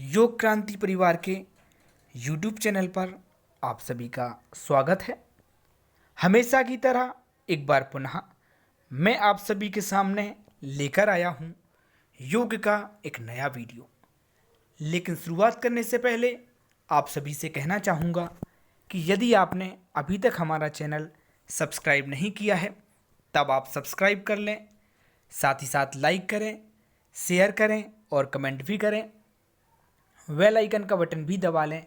योग क्रांति परिवार के YouTube चैनल पर आप सभी का स्वागत है। हमेशा की तरह एक बार पुनः मैं आप सभी के सामने लेकर आया हूँ योग का एक नया वीडियो। लेकिन शुरुआत करने से पहले आप सभी से कहना चाहूँगा कि यदि आपने अभी तक हमारा चैनल सब्सक्राइब नहीं किया है तब आप सब्सक्राइब कर लें, साथ ही साथ लाइक करें, शेयर करें और कमेंट भी करें। बेल आइकन का बटन भी दबा लें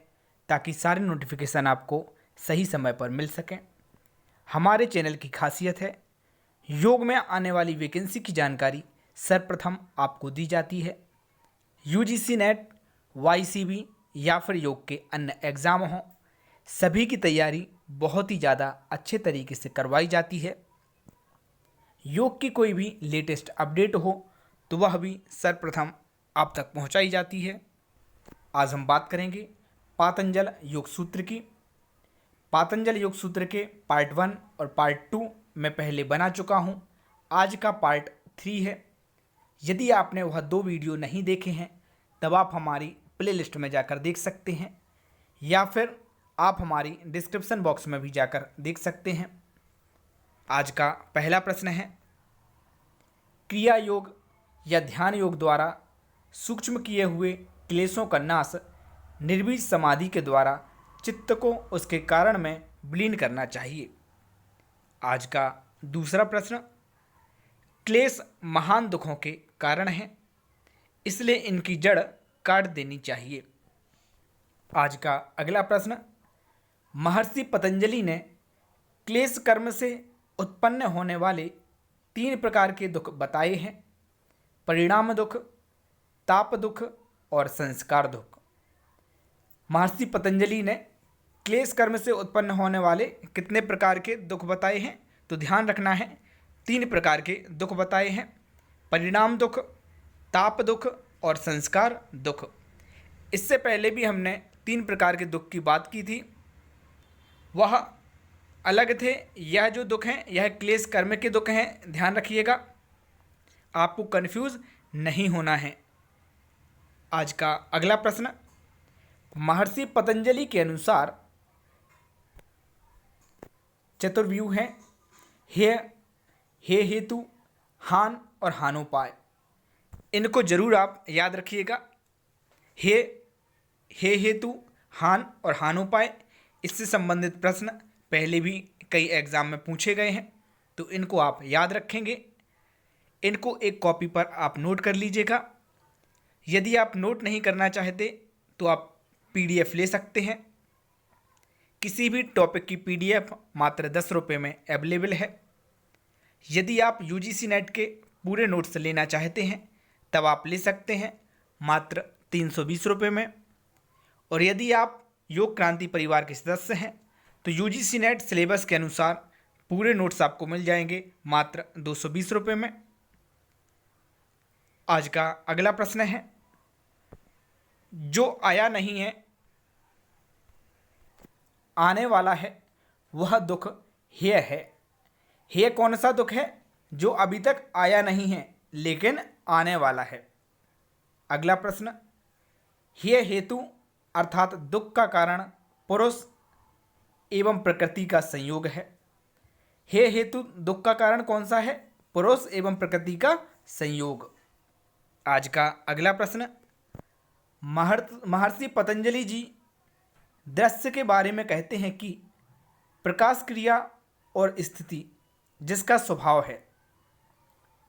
ताकि सारे नोटिफिकेशन आपको सही समय पर मिल सकें। हमारे चैनल की खासियत है योग में आने वाली वैकेंसी की जानकारी सर्वप्रथम आपको दी जाती है। यूजीसी नेट, वाईसीबी या फिर योग के अन्य एग्ज़ाम हों, सभी की तैयारी बहुत ही ज़्यादा अच्छे तरीके से करवाई जाती है। योग की कोई भी लेटेस्ट अपडेट हो तो वह भी सर्वप्रथम आप तक पहुंचाई जाती है। आज हम बात करेंगे पातंजल योग सूत्र की। पातंजल योग सूत्र के पार्ट 1 और पार्ट 2 मैं पहले बना चुका हूं। आज का पार्ट 3 है। यदि आपने वह 2 वीडियो नहीं देखे हैं तब आप हमारी प्लेलिस्ट में जाकर देख सकते हैं या फिर आप हमारी डिस्क्रिप्शन बॉक्स में भी जाकर देख सकते हैं। आज का पहला प्रश्न है, क्रिया योग या ध्यान योग द्वारा सूक्ष्म किए हुए क्लेशों का नाश निर्बीज समाधि के द्वारा चित्त को उसके कारण में विलीन करना चाहिए। आज का दूसरा प्रश्न, क्लेश महान दुखों के कारण हैं, इसलिए इनकी जड़ काट देनी चाहिए। आज का अगला प्रश्न, महर्षि पतंजलि ने क्लेश कर्म से उत्पन्न होने वाले 3 प्रकार के दुख बताए हैं, परिणाम दुख, ताप दुख और संस्कार दुख। महर्षि पतंजलि ने क्लेश कर्म से उत्पन्न होने वाले कितने प्रकार के दुख बताए हैं? तो ध्यान रखना है, 3 प्रकार के दुख बताए हैं, परिणाम दुख, ताप दुख और संस्कार दुख। इससे पहले भी हमने 3 प्रकार के दुख की बात की थी, वह अलग थे। यह जो दुख हैं यह क्लेश कर्म के दुख हैं, ध्यान रखिएगा, आपको कन्फ्यूज़ नहीं होना है। आज का अगला प्रश्न, महर्षि पतंजलि के अनुसार चतुर्व्यूह हैं, हे हेतु, हान और हानोपाय। इनको जरूर आप याद रखिएगा। हे हेतु, हान और हानोपाय, इससे संबंधित प्रश्न पहले भी कई एग्जाम में पूछे गए हैं, तो इनको आप याद रखेंगे। इनको एक कॉपी पर आप नोट कर लीजिएगा। यदि आप नोट नहीं करना चाहते तो आप PDF ले सकते हैं। किसी भी टॉपिक की PDF मात्र 10 रुपये में अवेलेबल है। यदि आप UGC नेट के पूरे नोट्स लेना चाहते हैं तब आप ले सकते हैं मात्र 320 रुपये में। और यदि आप योग क्रांति परिवार के सदस्य हैं तो UGC नेट सिलेबस के अनुसार पूरे नोट्स आपको मिल जाएंगे मात्र 220 रुपये में। आज का अगला प्रश्न है, जो आया नहीं है आने वाला है वह दुख हेय है। हेय कौन सा दुख है? जो अभी तक आया नहीं है लेकिन आने वाला है। अगला प्रश्न, हेय हेतु अर्थात दुख का कारण पुरुष एवं प्रकृति का संयोग है। हेय हेतु दुख का कारण कौन सा है? पुरुष एवं प्रकृति का संयोग। आज का अगला प्रश्न, महर्षि पतंजलि जी दृश्य के बारे में कहते हैं कि प्रकाश क्रिया और स्थिति जिसका स्वभाव है,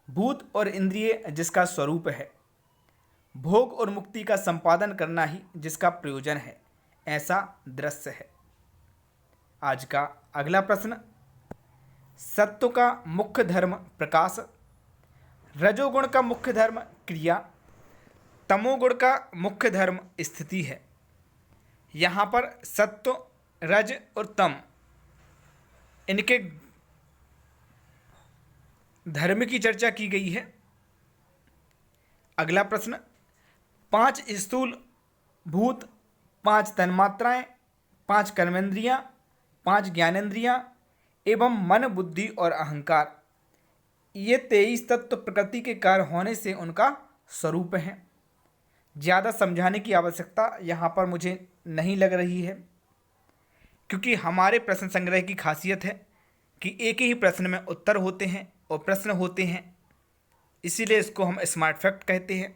भूत और इंद्रिय जिसका स्वरूप है, भोग और मुक्ति का संपादन करना ही जिसका प्रयोजन है, ऐसा दृश्य है। आज का अगला प्रश्न, सत्व का मुख्य धर्म प्रकाश, रजोगुण का मुख्य धर्म क्रिया, तमोगुण का मुख्य धर्म स्थिति है। यहाँ पर सत्व, रज और तम इनके धर्म की चर्चा की गई है। अगला प्रश्न, 5 स्थूल भूत, 5 तन्मात्राएं, 5 कर्मेंद्रियां, 5 ज्ञानेंद्रियां एवं मन, बुद्धि और अहंकार, ये 23 तत्व प्रकृति के कार्य होने से उनका स्वरूप हैं। ज़्यादा समझाने की आवश्यकता यहाँ पर मुझे नहीं लग रही है, क्योंकि हमारे प्रश्न संग्रह की खासियत है कि एक ही प्रश्न में उत्तर होते हैं और प्रश्न होते हैं, इसीलिए इसको हम स्मार्ट फैक्ट कहते हैं।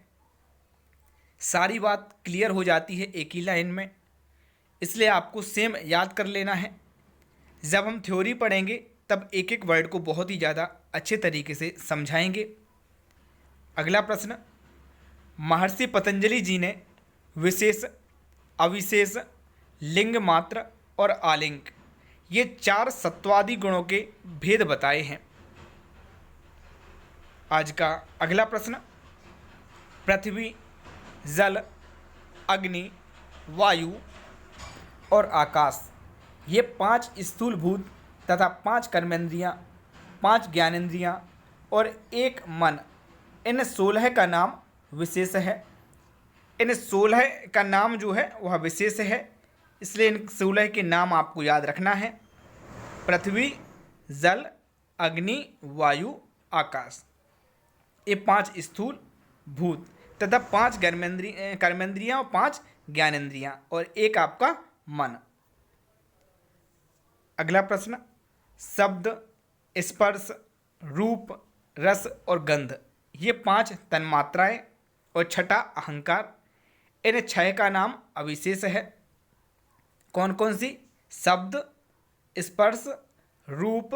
सारी बात क्लियर हो जाती है एक ही लाइन में, इसलिए आपको सेम याद कर लेना है। जब हम थ्योरी पढ़ेंगे तब एक एक वर्ड को बहुत ही ज़्यादा अच्छे तरीके से समझाएंगे। अगला प्रश्न, महर्षि पतंजलि जी ने विशेष, अविशेष, लिंग मात्र और आलिंग ये 4 सत्वादि गुणों के भेद बताए हैं। आज का अगला प्रश्न, पृथ्वी, जल, अग्नि, वायु और आकाश ये 5 स्थूलभूत तथा 5 कर्मेंद्रियाँ, 5 ज्ञानेंद्रियाँ और 1 मन, इन 16 का नाम विशेष है। इन 16 का नाम जो है वह विशेष है, इसलिए इन 16 के नाम आपको याद रखना है। पृथ्वी, जल, अग्नि, वायु, आकाश ये 5 स्थूल भूत तथा 5 कर्मेंद्रियाँ और 5 ज्ञानेंद्रियाँ और 1 आपका मन। अगला प्रश्न, शब्द, स्पर्श, रूप, रस और गंध ये 5 तन्मात्राएं और 6ठा अहंकार, इन 6 का नाम अविशेष है। कौन कौन सी? शब्द, स्पर्श, रूप,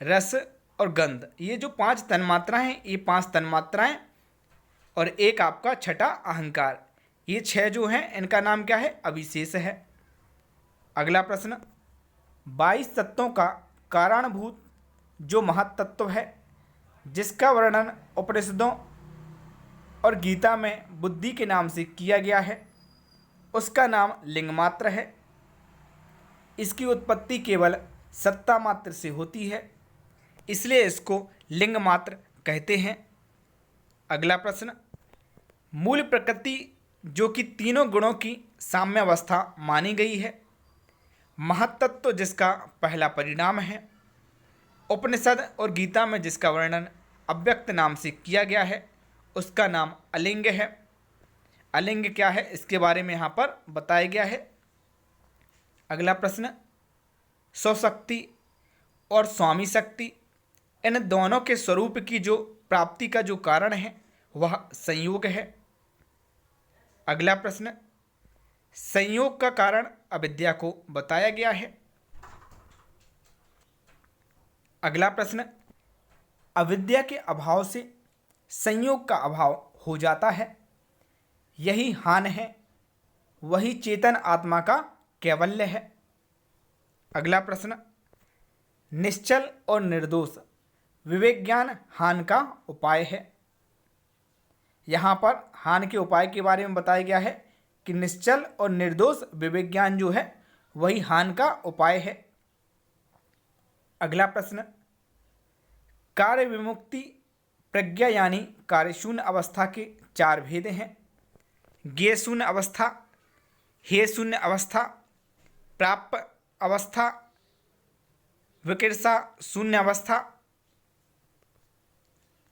रस और गंध, ये जो 5 तन्मात्राएं हैं, ये 5 तन्मात्राएं और 1 आपका 6ठा अहंकार, ये 6 जो हैं इनका नाम क्या है? अविशेष है। अगला प्रश्न, 22 तत्वों का कारणभूत जो महत्तत्व है, जिसका वर्णन उपनिषदों और गीता में बुद्धि के नाम से किया गया है, उसका नाम लिंगमात्र है। इसकी उत्पत्ति केवल सत्ता मात्र से होती है, इसलिए इसको लिंगमात्र कहते हैं। अगला प्रश्न, मूल प्रकृति जो कि तीनों गुणों की साम्यावस्था मानी गई है, महत्तत्व जिसका पहला परिणाम है, उपनिषद और गीता में जिसका वर्णन अव्यक्त नाम से किया गया है, उसका नाम अलिंग है। अलिंग क्या है इसके बारे में यहाँ पर बताया गया है। अगला प्रश्न, स्वशक्ति और स्वामी शक्ति इन दोनों के स्वरूप की जो प्राप्ति का जो कारण है वह संयोग है। अगला प्रश्न, संयोग का कारण अविद्या को बताया गया है। अगला प्रश्न, अविद्या के अभाव से संयोग का अभाव हो जाता है, यही हान है, वही चेतन आत्मा का कैवल्य है। अगला प्रश्न, निश्चल और निर्दोष विवेक ज्ञान हान का उपाय है। यहाँ पर हान के उपाय के बारे में बताया गया है कि निश्चल और निर्दोष विवेक ज्ञान जो है वही हान का उपाय है। अगला प्रश्न, कार्य विमुक्ति प्रज्ञा यानी कार्यशून्य अवस्था के 4 भेद हैं। ज्ञेय शून्य अवस्था, हेय शून्य अवस्था, प्राप्य अवस्था, विकृषा शून्य अवस्था।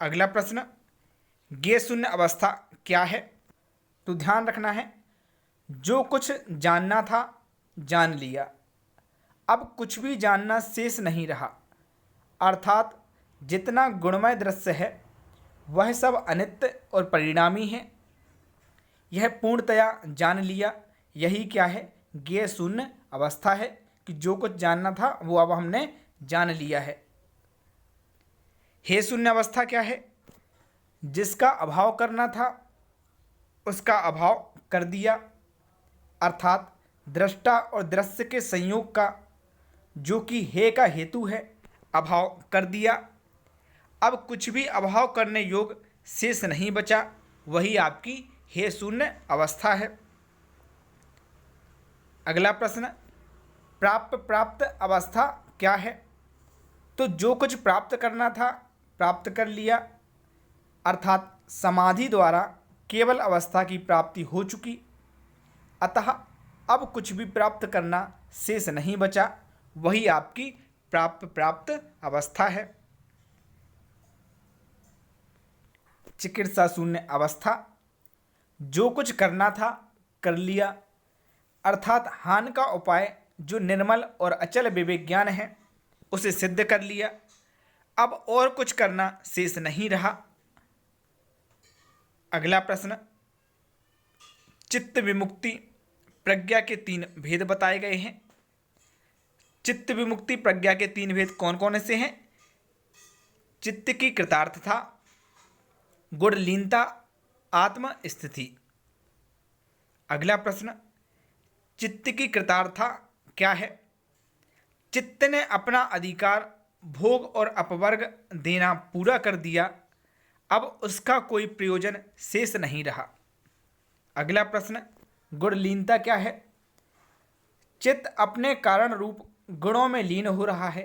अगला प्रश्न, ज्ञेय शून्य अवस्था क्या है? तो ध्यान रखना है, जो कुछ जानना था जान लिया, अब कुछ भी जानना शेष नहीं रहा, अर्थात जितना गुणमय दृश्य है वह सब अनित्य और परिणामी है, यह पूर्णतया जान लिया। यही क्या है? ज्ञेय शून्य अवस्था है कि जो कुछ जानना था वो अब हमने जान लिया है। हेय शून्य अवस्था क्या है? जिसका अभाव करना था उसका अभाव कर दिया, अर्थात दृष्टा और दृश्य के संयोग का जो कि हेय का हेतु है अभाव कर दिया। अब कुछ भी अभाव करने योग शेष नहीं बचा, वही आपकी हेय शून्य अवस्था है। अगला प्रश्न, प्राप्त अवस्था क्या है? तो जो कुछ प्राप्त करना था प्राप्त कर लिया, अर्थात समाधि द्वारा केवल अवस्था की प्राप्ति हो चुकी, अतः अब कुछ भी प्राप्त करना शेष नहीं बचा, वही आपकी प्राप्त अवस्था है। चिकित्सा शून्य अवस्था, जो कुछ करना था कर लिया, अर्थात हान का उपाय जो निर्मल और अचल विवेक ज्ञान है उसे सिद्ध कर लिया। अब और कुछ करना शेष नहीं रहा। अगला प्रश्न, चित्त विमुक्ति प्रज्ञा के 3 भेद बताए गए हैं। चित्त विमुक्ति प्रज्ञा के 3 भेद कौन कौन से हैं? चित्त की कृतार्थता, गुणलीनता, आत्म स्थिति। अगला प्रश्न, चित्त की कृतार्थता क्या है? चित्त ने अपना अधिकार भोग और अपवर्ग देना पूरा कर दिया, अब उसका कोई प्रयोजन शेष नहीं रहा। अगला प्रश्न, गुणलीनता क्या है? चित्त अपने कारण रूप गुणों में लीन हो रहा है,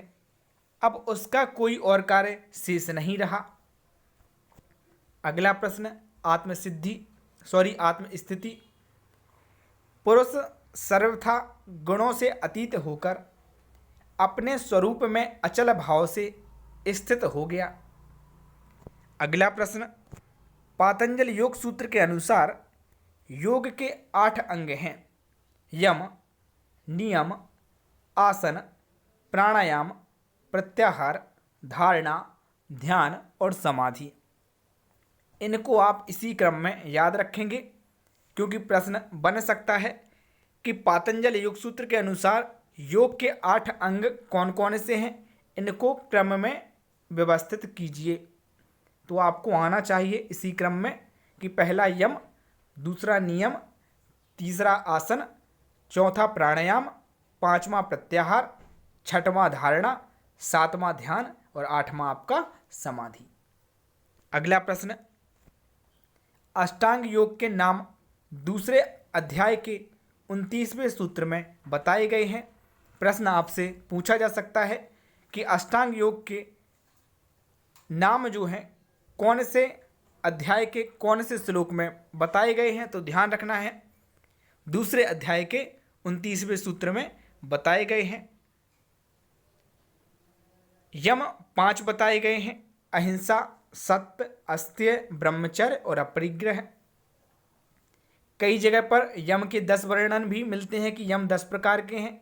अब उसका कोई और कार्य शेष नहीं रहा। अगला प्रश्न, आत्मस्थिति। पुरुष सर्वथा गुणों से अतीत होकर अपने स्वरूप में अचल भाव से स्थित हो गया। अगला प्रश्न, पातंजल योग सूत्र के अनुसार योग के 8 अंग हैं। यम, नियम, आसन, प्राणायाम, प्रत्याहार, धारणा, ध्यान और समाधि। इनको आप इसी क्रम में याद रखेंगे, क्योंकि प्रश्न बन सकता है कि पातंजल योग सूत्र के अनुसार योग के 8 अंग कौन कौन से हैं, इनको क्रम में व्यवस्थित कीजिए। तो आपको आना चाहिए इसी क्रम में कि पहला यम, दूसरा नियम, तीसरा आसन, चौथा प्राणायाम, पांचवा प्रत्याहार, छठवां धारणा, सातवां ध्यान और आठवां आपका समाधि। अगला प्रश्न, अष्टांग योग के नाम दूसरे अध्याय के 29वें सूत्र में बताए गए हैं। प्रश्न आपसे पूछा जा सकता है कि अष्टांग योग के नाम जो हैं कौन से अध्याय के कौन से श्लोक में बताए गए हैं, तो ध्यान रखना है दूसरे अध्याय के 29वें सूत्र में बताए गए हैं। यम 5 बताए गए हैं, अहिंसा, सत्य, अस्तेय, ब्रह्मचर्य और अपरिग्रह। कई जगह पर यम के 10 वर्णन भी मिलते हैं कि यम 10 प्रकार के हैं,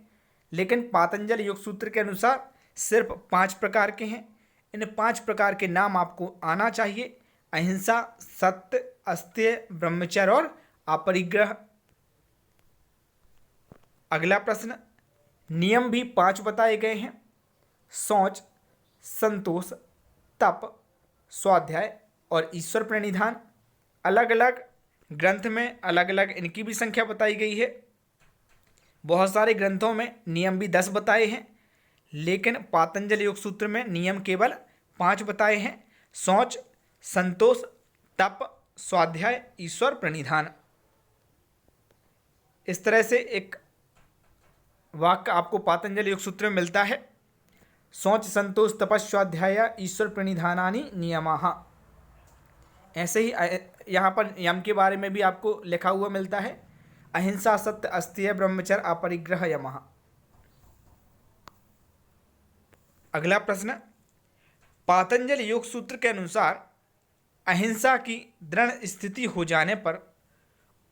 लेकिन पातंजल योग सूत्र के अनुसार सिर्फ 5 प्रकार के हैं। इन 5 प्रकार के नाम आपको आना चाहिए, अहिंसा, सत्य, अस्तेय, ब्रह्मचर्य और अपरिग्रह। अगला प्रश्न, नियम भी 5 बताए गए हैं, शौच, संतोष, तप, स्वाध्याय और ईश्वर प्रणिधान। अलग अलग ग्रंथ में अलग अलग इनकी भी संख्या बताई गई है। बहुत सारे ग्रंथों में नियम भी 10 बताए हैं, लेकिन पातंजल योग सूत्र में नियम केवल 5 बताए हैं, शौच, संतोष, तप, स्वाध्याय, ईश्वर प्रणिधान। इस तरह से एक वाक्य आपको पातंजल योग सूत्र में मिलता है, शौच, संतोष, तपस्वाध्याय, ईश्वर प्रणिधानानि नियमाः। ऐसे ही यहाँ पर यम के बारे में भी आपको लिखा हुआ मिलता है, अहिंसा, सत्य, अस्तेय, ब्रह्मचर्य, अपरिग्रह, यमः। अगला प्रश्न, पातंजल योग सूत्र के अनुसार अहिंसा की दृढ़ स्थिति हो जाने पर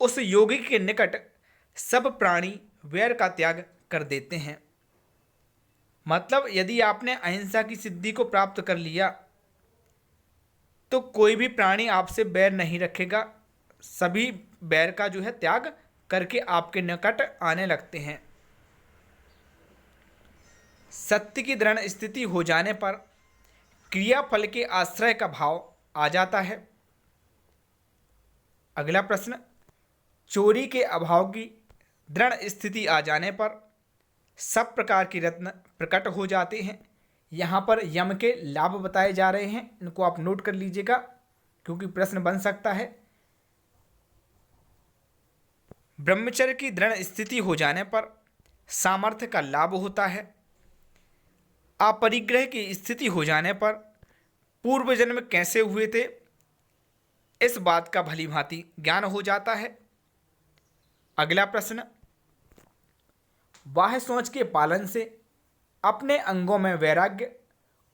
उस योगी के निकट सब प्राणी वैर का त्याग कर देते हैं। मतलब यदि आपने अहिंसा की सिद्धि को प्राप्त कर लिया तो कोई भी प्राणी आपसे बैर नहीं रखेगा, सभी बैर का जो है त्याग करके आपके निकट आने लगते हैं। सत्य की दृढ़ स्थिति हो जाने पर क्रियाफल के आश्रय का भाव आ जाता है। अगला प्रश्न, चोरी के अभाव की दृढ़ स्थिति आ जाने पर सब प्रकार की रत्न प्रकट हो जाते हैं। यहाँ पर यम के लाभ बताए जा रहे हैं, इनको आप नोट कर लीजिएगा क्योंकि प्रश्न बन सकता है। ब्रह्मचर्य की दृढ़ स्थिति हो जाने पर सामर्थ्य का लाभ होता है। अपरिग्रह की स्थिति हो जाने पर पूर्व जन्म कैसे हुए थे इस बात का भली भांति ज्ञान हो जाता है। अगला प्रश्न, बाह्य सोच के पालन से अपने अंगों में वैराग्य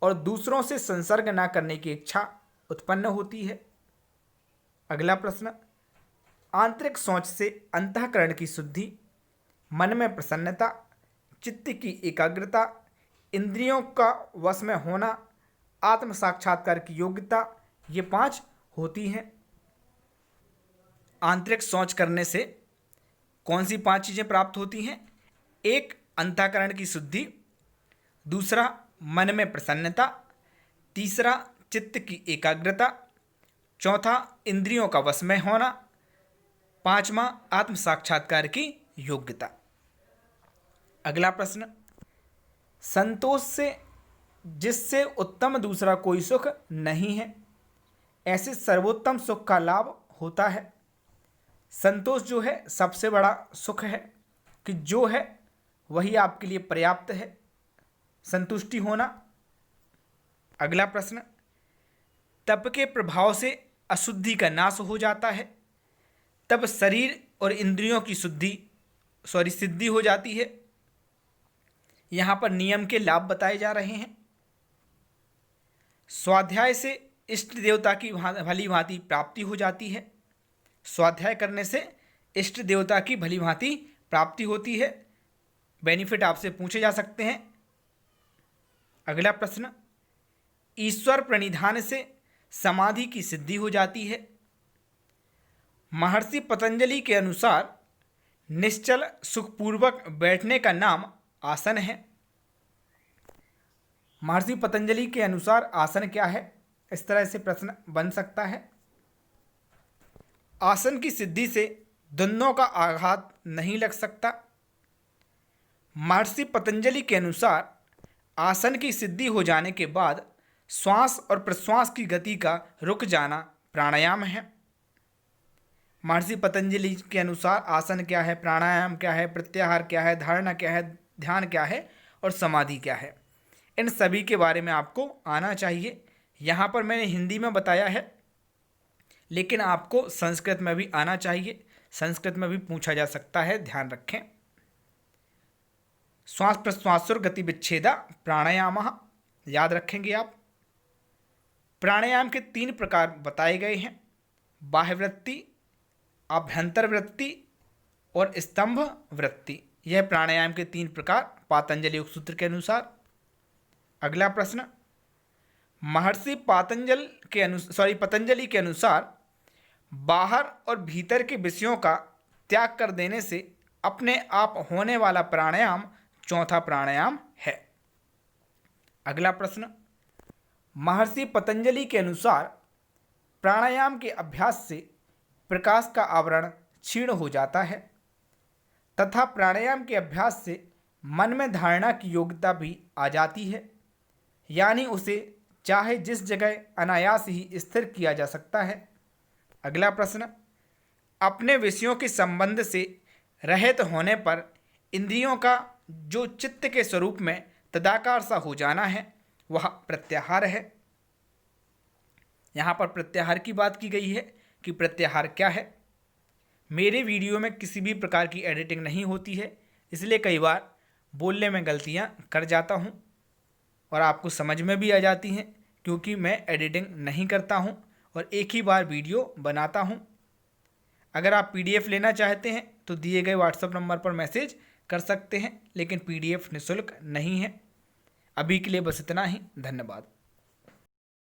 और दूसरों से संसर्ग न करने की इच्छा उत्पन्न होती है। अगला प्रश्न, आंतरिक सोच से अंतःकरण की शुद्धि, मन में प्रसन्नता, चित्त की एकाग्रता, इंद्रियों का वश में होना, आत्म साक्षात्कार की योग्यता, ये 5 होती हैं। आंतरिक सोच करने से कौन सी 5 चीज़ें प्राप्त होती हैं? एक, अंतःकरण की शुद्धि, दूसरा, मन में प्रसन्नता, तीसरा, चित्त की एकाग्रता, चौथा, इंद्रियों का वश में होना, पांचवा, आत्म साक्षात्कार की योग्यता। अगला प्रश्न, संतोष से जिससे उत्तम दूसरा कोई सुख नहीं है, ऐसे सर्वोत्तम सुख का लाभ होता है। संतोष जो है सबसे बड़ा सुख है कि जो है वही आपके लिए पर्याप्त है, संतुष्टि होना। अगला प्रश्न, तप के प्रभाव से अशुद्धि का नाश हो जाता है, तब शरीर और इंद्रियों की सिद्धि हो जाती है। यहाँ पर नियम के लाभ बताए जा रहे हैं। स्वाध्याय से इष्ट देवता की भली भांति प्राप्ति हो जाती है। स्वाध्याय करने से इष्ट देवता की भली भांति प्राप्ति होती है। बेनिफिट आपसे पूछे जा सकते हैं। अगला प्रश्न, ईश्वर प्रणिधान से समाधि की सिद्धि हो जाती है। महर्षि पतंजलि के अनुसार निश्चल सुखपूर्वक बैठने का नाम आसन है। महर्षि पतंजलि के अनुसार आसन क्या है? इस तरह से प्रश्न बन सकता है। आसन की सिद्धि से द्वंद्वों का आघात नहीं लग सकता। महर्षि पतंजलि के अनुसार आसन की सिद्धि हो जाने के बाद श्वास और प्रश्वास की गति का रुक जाना प्राणायाम है। महर्षि पतंजलि के अनुसार आसन क्या है, प्राणायाम क्या है, प्रत्याहार क्या है, धारणा क्या है, ध्यान क्या है और समाधि क्या है, इन सभी के बारे में आपको आना चाहिए। यहाँ पर मैंने हिंदी में बताया है, लेकिन आपको संस्कृत में भी आना चाहिए। संस्कृत में भी पूछा जा सकता है, ध्यान रखें। श्वास प्रश्वासोर गति विच्छेदा प्राणायाम, याद रखेंगे आप। प्राणायाम के 3 प्रकार बताए गए हैं, बाह्य वृत्ति, आभ्यंतर वृत्ति और स्तंभ वृत्ति। यह प्राणायाम के 3 प्रकार पातंजलि योग सूत्र के अनुसार। अगला प्रश्न, महर्षि पतंजलि के अनुसार बाहर और भीतर के विषयों का त्याग कर देने से अपने आप होने वाला प्राणायाम चौथा प्राणायाम है। अगला प्रश्न, महर्षि पतंजलि के अनुसार प्राणायाम के अभ्यास से प्रकाश का आवरण क्षीण हो जाता है तथा प्राणायाम के अभ्यास से मन में धारणा की योग्यता भी आ जाती है, यानी उसे चाहे जिस जगह अनायास ही स्थिर किया जा सकता है। अगला प्रश्न, अपने विषयों के संबंध से रहित होने पर इंद्रियों का जो चित्त के स्वरूप में तदाकार सा हो जाना है वह प्रत्याहार है। यहाँ पर प्रत्याहार की बात की गई है कि प्रत्याहार क्या है। मेरे वीडियो में किसी भी प्रकार की एडिटिंग नहीं होती है, इसलिए कई बार बोलने में गलतियाँ कर जाता हूँ और आपको समझ में भी आ जाती हैं, क्योंकि मैं एडिटिंग नहीं करता हूँ और एक ही बार वीडियो बनाता हूँ। अगर आप PDF लेना चाहते हैं तो दिए गए WhatsApp नंबर पर मैसेज कर सकते हैं, लेकिन PDF निःशुल्क नहीं है। अभी के लिए बस इतना ही। धन्यवाद।